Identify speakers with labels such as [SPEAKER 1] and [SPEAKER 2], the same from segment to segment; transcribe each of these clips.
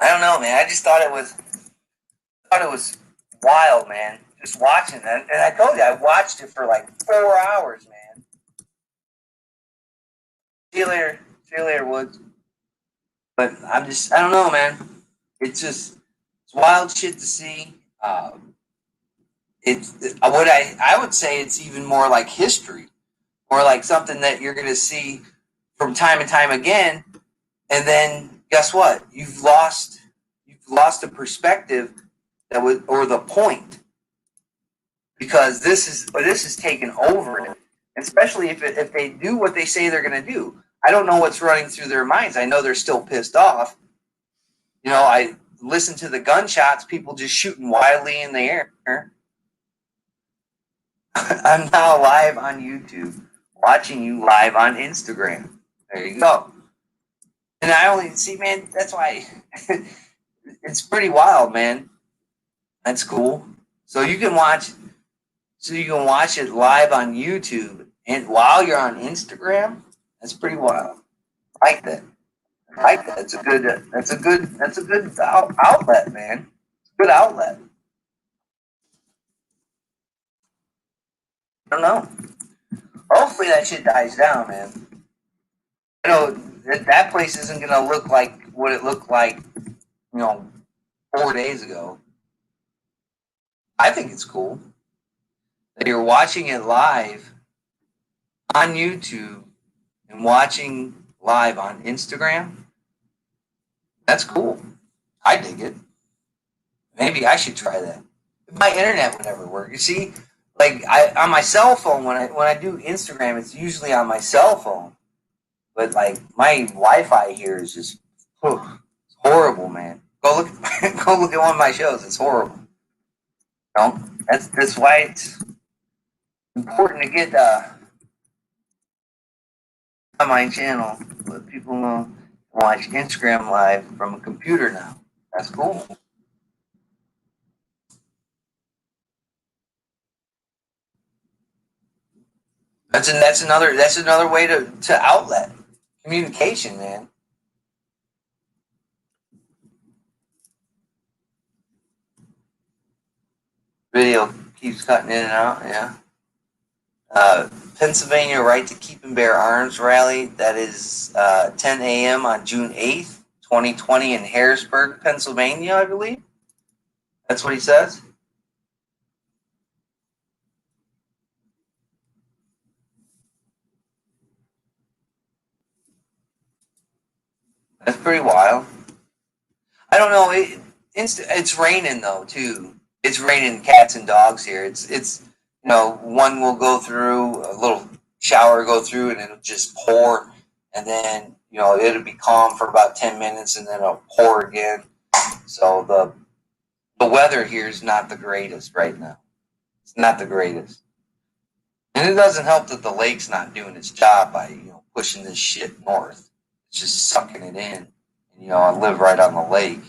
[SPEAKER 1] I don't know, man. I just thought it was wild, man. Just watching that, and I told you I watched it for like 4 hours, man. See you later, Woods. But I don't know, man. It's wild shit to see. It's what I would say it's even more like history, or like something that you're going to see from time and time again. And then guess what? You've lost a perspective that was, or the point, because this is taken over, especially if they do what they say they're going to do. I don't know what's running through their minds. I know they're still pissed off. I listen to the gunshots, people just shooting wildly in the air. I'm now live on YouTube, watching you live on Instagram. There you go. And I only see, man. That's why it's pretty wild, man. That's cool. So you can watch. So you can watch it live on YouTube, and while you're on Instagram, that's pretty wild. I like that. I like that. It's a good. That's a good outlet, man. Good outlet. I don't know. Hopefully that shit dies down, man. That place isn't gonna look like what it looked like, you know, 4 days ago. I think it's cool that you're watching it live on YouTube and watching live on Instagram. That's cool. I dig it. Maybe I should try that. If my internet would ever work. You see, like on my cell phone when I do Instagram, it's usually on my cell phone. But like my Wi-Fi here is just it's horrible, man. Go look go look at one of my shows. It's horrible. That's why it's important to get on my channel. Let people know watch Instagram live from a computer now. That's cool. That's another way to outlet communication, man. Video keeps cutting in and out. Yeah. Pennsylvania Right to Keep and Bear Arms rally. That is 10 a.m. on June 8th, 2020 in Harrisburg, Pennsylvania, I believe. That's what he says. That's pretty wild. I don't know. It's raining though too. It's raining cats and dogs here. One will go through a little shower, go through, and it'll just pour, and then it'll be calm for about 10 minutes, and then it'll pour again. So the weather here is not the greatest right now. It's not the greatest, and it doesn't help that the lake's not doing its job by pushing this shit north. It's just sucking it in. And, I live right on the lake.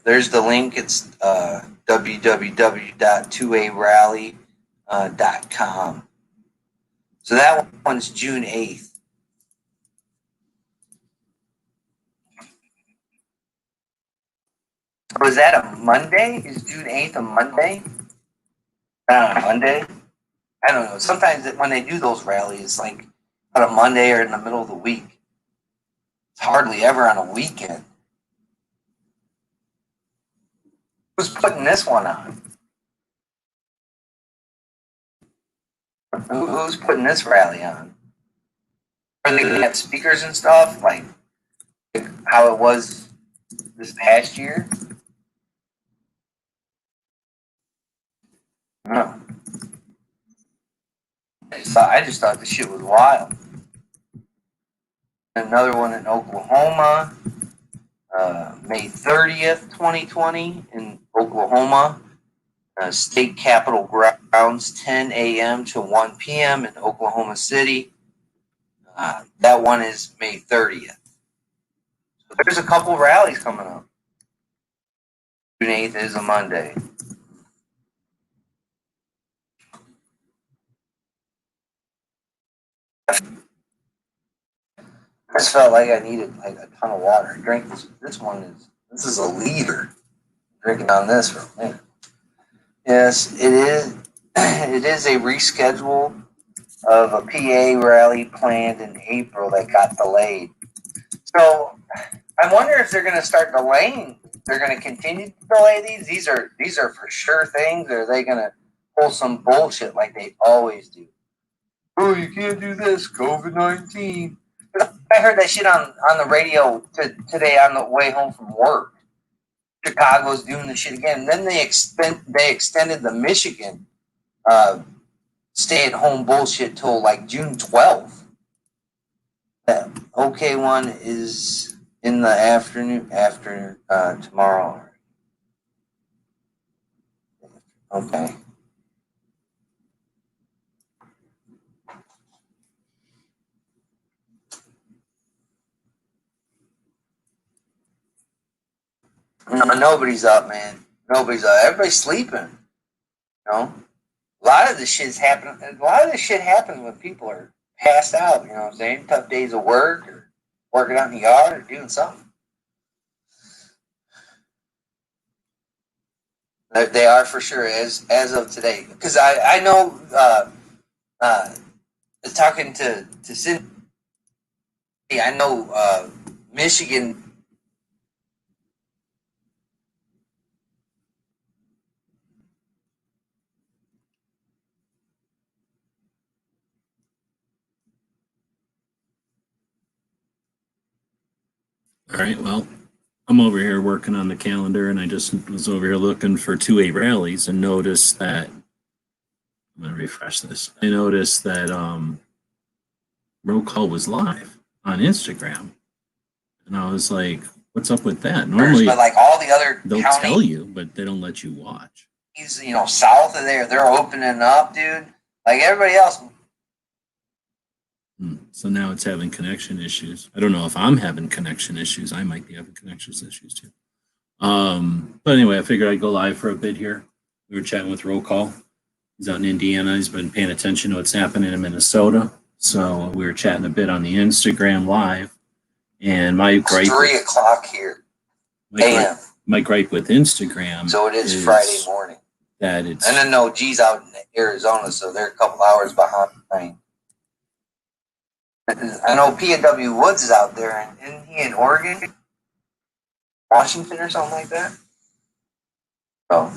[SPEAKER 1] There's the link. It's www.2arally.com. So that one's June 8th. Was that a Monday? Is June 8th a Monday? Monday? I don't know. Sometimes when they do those rallies, like on a Monday or in the middle of the week, it's hardly ever on a weekend. Who's putting this one on? Who's putting this rally on? Are they going to have speakers and stuff like how it was this past year? No. I just thought the shit was wild. Another one in Oklahoma, May 30th, 2020, in Oklahoma. State Capitol grounds, 10 a.m. to 1 p.m. in Oklahoma City. That one is May 30th. So there's a couple rallies coming up. June 8th is a Monday. just felt like I needed like a ton of water. I drank this. This is a liter. Drinking on this for a minute. Yes, it is. It is a reschedule of a PA rally planned in April that got delayed. So I wonder if they're going to start delaying. They're going to continue to delay these. These are for sure things. Or are they going to pull some bullshit like they always do? Oh, you can't do this. COVID-19. I heard that shit on the radio today on the way home from work. Chicago's doing the shit again. And then they extended the Michigan stay-at-home bullshit till like June 12th. That OK one is in the afternoon after tomorrow. Okay. No, nobody's up, man. Nobody's up. Everybody's sleeping. You know, a lot of this shit's happening. A lot of this shit happens when people are passed out. You know what I'm saying? Tough days of work or working out in the yard or doing something. They are for sure as of today. Because I know talking to Cindy, I know Michigan.
[SPEAKER 2] All right, well, I'm over here working on the calendar, and I just was over here looking for 2A rallies and noticed that I'm gonna refresh this. I noticed that roll call was live on Instagram, and I was like, "What's up with that?" Normally,
[SPEAKER 1] but like all the other
[SPEAKER 2] they'll tell you, but they don't let you watch.
[SPEAKER 1] You know, south of there, they're opening up, dude. Like everybody else.
[SPEAKER 2] So now it's having connection issues. I don't know if I'm having connection issues. I might be having connection issues too. But anyway, I figured I'd go live for a bit here. We were chatting with Roll Call. He's out in Indiana. He's been paying attention to what's happening in Minnesota. So we were chatting a bit on the Instagram live. And my gripe,
[SPEAKER 1] 3 o'clock here.
[SPEAKER 2] My gripe with Instagram.
[SPEAKER 1] So it is Friday morning.
[SPEAKER 2] That it's.
[SPEAKER 1] And then no, G's out in Arizona, so they're a couple hours behind. I know P&W Woods is out there, and isn't he in Oregon, Washington, or something like that? So.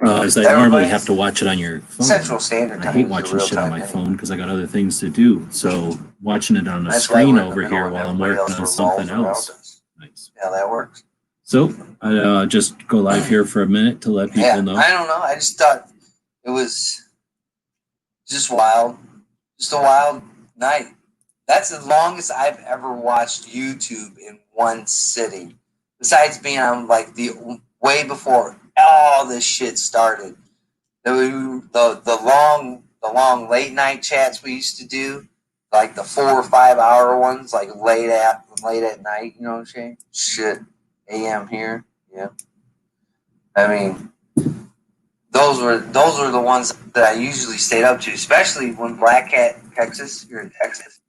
[SPEAKER 2] As I normally have to watch it on your phone.
[SPEAKER 1] Central Standard Time.
[SPEAKER 2] I hate watching shit on my phone because I got other things to do. So watching it on a screen over here while I'm working on something else. Nice.
[SPEAKER 1] Yeah, that works.
[SPEAKER 2] So I just go live here for a minute to let people know.
[SPEAKER 1] I don't know. I just thought it was just wild. Just a wild night. That's the longest I've ever watched YouTube in one sitting. Besides being on like the way before all this shit started. The long late night chats we used to do, like the 4 or 5 hour ones, like late at night, you know what I'm saying? Shit. AM here. Yeah. I mean, those were the ones that I usually stayed up to, especially when Black Cat, Texas, you're in Texas.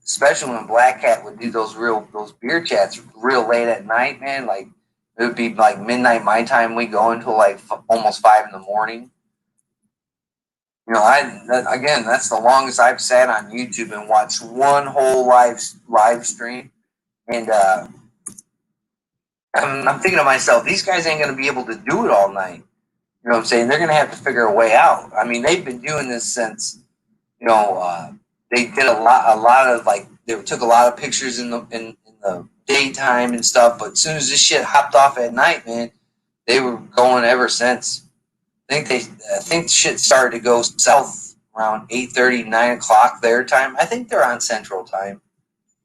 [SPEAKER 1] Especially when Black Cat would do those beer chats real late at night, man. Like it would be like midnight my time. We go until like almost 5 in the morning. You know, that's the longest I've sat on YouTube and watched one whole live stream. And I'm thinking to myself, these guys ain't going to be able to do it all night. You know what I'm saying? They're going to have to figure a way out. I mean, they've been doing this since, they did a lot of like, they took a lot of pictures in the daytime and stuff. But as soon as this shit hopped off at night, man, they were going ever since. I think shit started to go south around 8:30, 9 o'clock their time. I think they're on Central Time.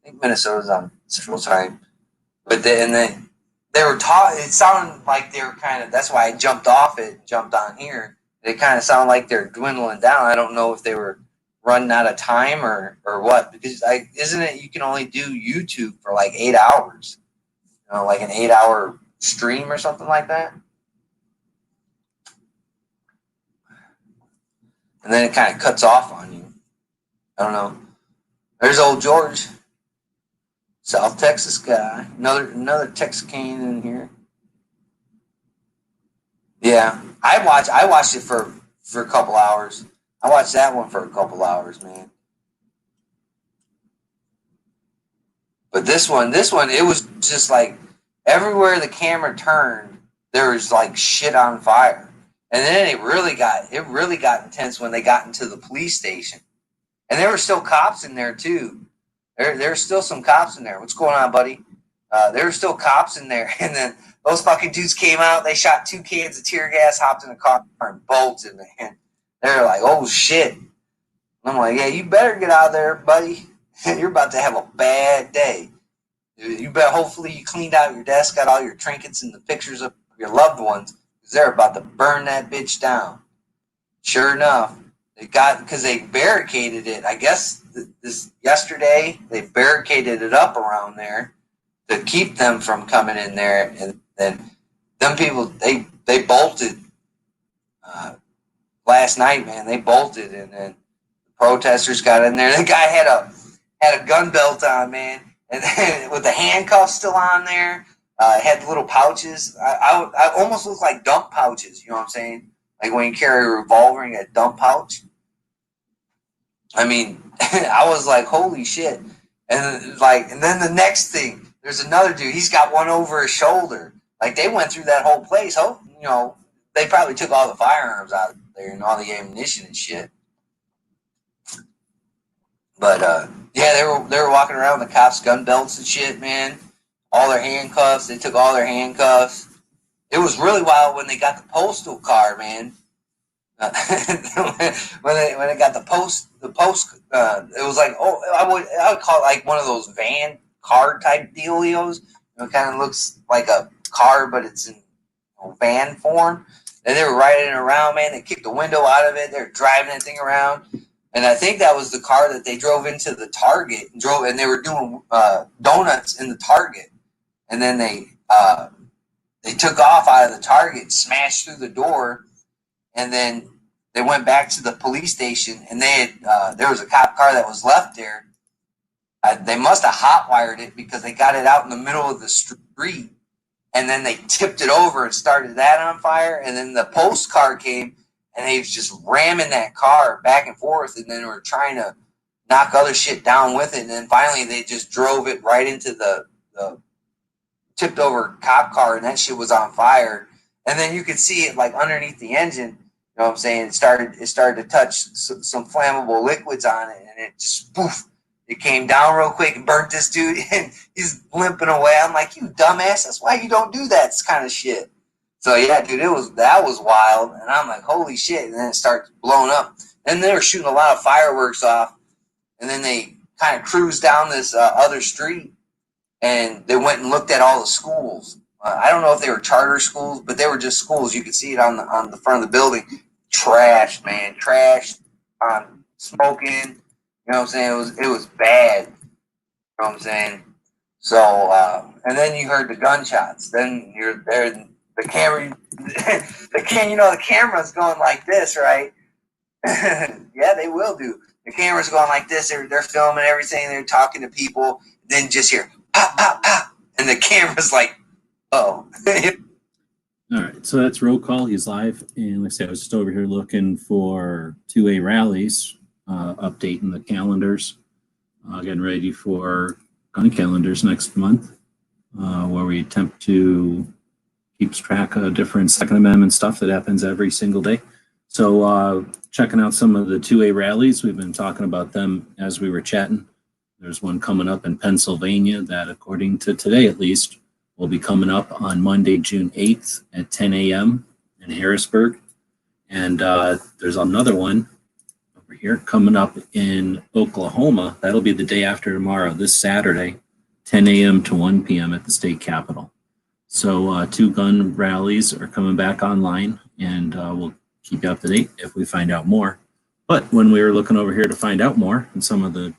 [SPEAKER 1] I think Minnesota's on Central Time. But they were taught. It sounded like they were kind of. That's why I jumped off it and jumped on here. They kind of sound like they're dwindling down. I don't know if they were running out of time or what. Because isn't it you can only do YouTube for like 8 hours? You know, like an 8-hour stream or something like that. And then it kind of cuts off on you. I don't know. There's old George, South Texas guy. Another Texarkana in here. Yeah, I watched it for a couple hours. I watched that one for a couple hours, man. But this one, it was just like everywhere the camera turned, there was like shit on fire. And then it really got intense when they got into the police station. And there were still cops in there too. There's still some cops in there. What's going on, buddy? There were still cops in there. And then those fucking dudes came out. They shot 2 cans of tear gas, hopped in the car, and bolted. And they're like, "Oh shit!" And I'm like, "Yeah, you better get out of there, buddy. You're about to have a bad day. You better. Hopefully, you cleaned out your desk, got all your trinkets and the pictures of your loved ones, because they're about to burn that bitch down." Sure enough, because they barricaded it. I guess this yesterday they barricaded it up around there to keep them from coming in there, and then them people they bolted last night, man. They bolted, and then the protesters got in there. The guy had a gun belt on, man, and then with the handcuffs still on there. Had little pouches. I almost looked like dump pouches. You know what I'm saying? Like when you carry a revolver in a dump pouch. I mean, I was like, holy shit. And then the next thing, there's another dude. He's got one over his shoulder. Like they went through that whole place. Oh, you know, they probably took all the firearms out of there and all the ammunition and shit. But yeah, they were walking around with the cops' gun belts and shit, man. All their handcuffs. They took all their handcuffs. It was really wild when they got the postal car, man. When they got the post, it was like, oh, I would call it like one of those van car type dealios. It kind of looks like a car, but it's in van form. And they were riding it around, man. They kicked the window out of it. They were driving that thing around. And I think that was the car that they drove into the Target and they were doing donuts in the Target. And then they took off out of the Target, smashed through the door, and then they went back to the police station. And there was a cop car that was left there. They must have hotwired it because they got it out in the middle of the street, and then they tipped it over and started that on fire. And then the post car came, and they was just ramming that car back and forth, and then they were trying to knock other shit down with it. And then finally, they just drove it right into the tipped over cop car, and that shit was on fire. And then you could see it like underneath the engine. You know what I'm saying? It started to touch some flammable liquids on it, and it just poof. It came down real quick and burnt this dude, and he's limping away. I'm like, you dumbass, that's why you don't do that kind of shit. So yeah, dude, that was wild, and I'm like, holy shit. And then it started blowing up. And they were shooting a lot of fireworks off, and then they kind of cruised down this other street, and they went and looked at all the schools. I don't know if they were charter schools, but they were just schools. You could see it on the front of the building. Trashed, man, trashed, smoking. You know what I'm saying? It was bad. You know what I'm saying? So, and then you heard the gunshots. Then you're there. The camera, the camera's going like this, right? Yeah, they will do. The camera's going like this. They're filming everything. They're talking to people. Then just hear pop, pop, pop, and the camera's like, oh.
[SPEAKER 2] All right, so that's roll call. He's live, and like I said, I was just over here looking for 2A rallies, updating the calendars, getting ready for gun calendars next month, where we attempt to keeps track of different Second Amendment stuff that happens every single day. So checking out some of the 2A rallies, we've been talking about them as we were chatting. There's one coming up in Pennsylvania that, according to today at least, will be coming up on Monday, June 8th at 10 a.m. in Harrisburg. And there's another one over here coming up in Oklahoma. That'll be the day after tomorrow, this Saturday, 10 a.m. to 1 p.m. at the state capitol. So 2 gun rallies are coming back online, and we'll keep you up to date if we find out more. But when we were looking over here to find out more, and some of the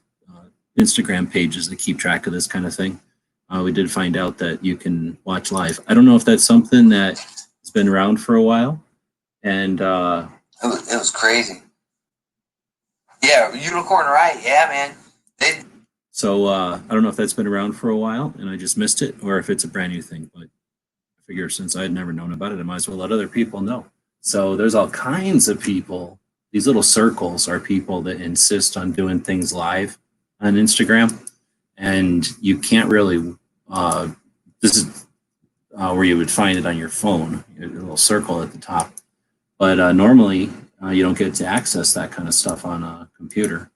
[SPEAKER 2] Instagram pages that keep track of this kind of thing, we did find out that you can watch live. I don't know if that's something that has been around for a while. And
[SPEAKER 1] it was crazy. Yeah, Unicorn Riot. Yeah, man.
[SPEAKER 2] So I don't know if that's been around for a while and I just missed it, or if it's a brand new thing. But I figure since I had never known about it, I might as well let other people know. So there's all kinds of people. These little circles are people that insist on doing things live on Instagram, and you can't really. This is where you would find it on your phone, a little circle at the top. But normally, you don't get to access that kind of stuff on a computer,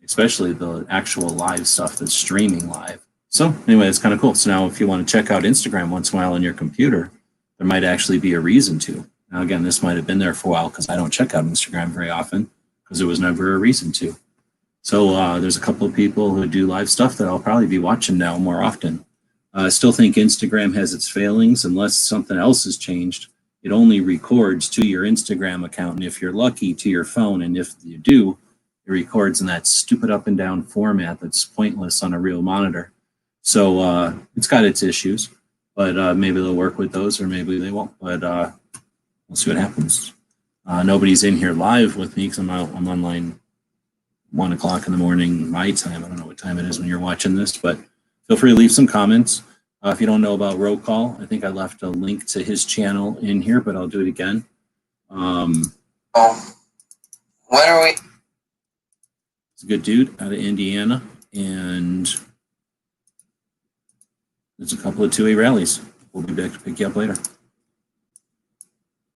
[SPEAKER 2] especially the actual live stuff that's streaming live. So anyway, it's kind of cool. So now if you want to check out Instagram once in a while on your computer, there might actually be a reason to. Now, again, this might have been there for a while because I don't check out Instagram very often because there was never a reason to. So there's a couple of people who do live stuff that I'll probably be watching now more often. I still think Instagram has its failings unless something else has changed. It only records to your Instagram account, and if you're lucky, to your phone. And if you do, it records in that stupid up and down format that's pointless on a real monitor. So it's got its issues, but maybe they'll work with those or maybe they won't. But we'll see what happens. Nobody's in here live with me because I'm online 1 o'clock in the morning my time. I don't know what time it is when you're watching this, but feel free to leave some comments. If you don't know about Roll Call, I think I left a link to his channel in here, but I'll do it again.
[SPEAKER 1] When are we?
[SPEAKER 2] He's a good dude out of Indiana, and there's a couple of 2A rallies. We'll be back to pick you up later.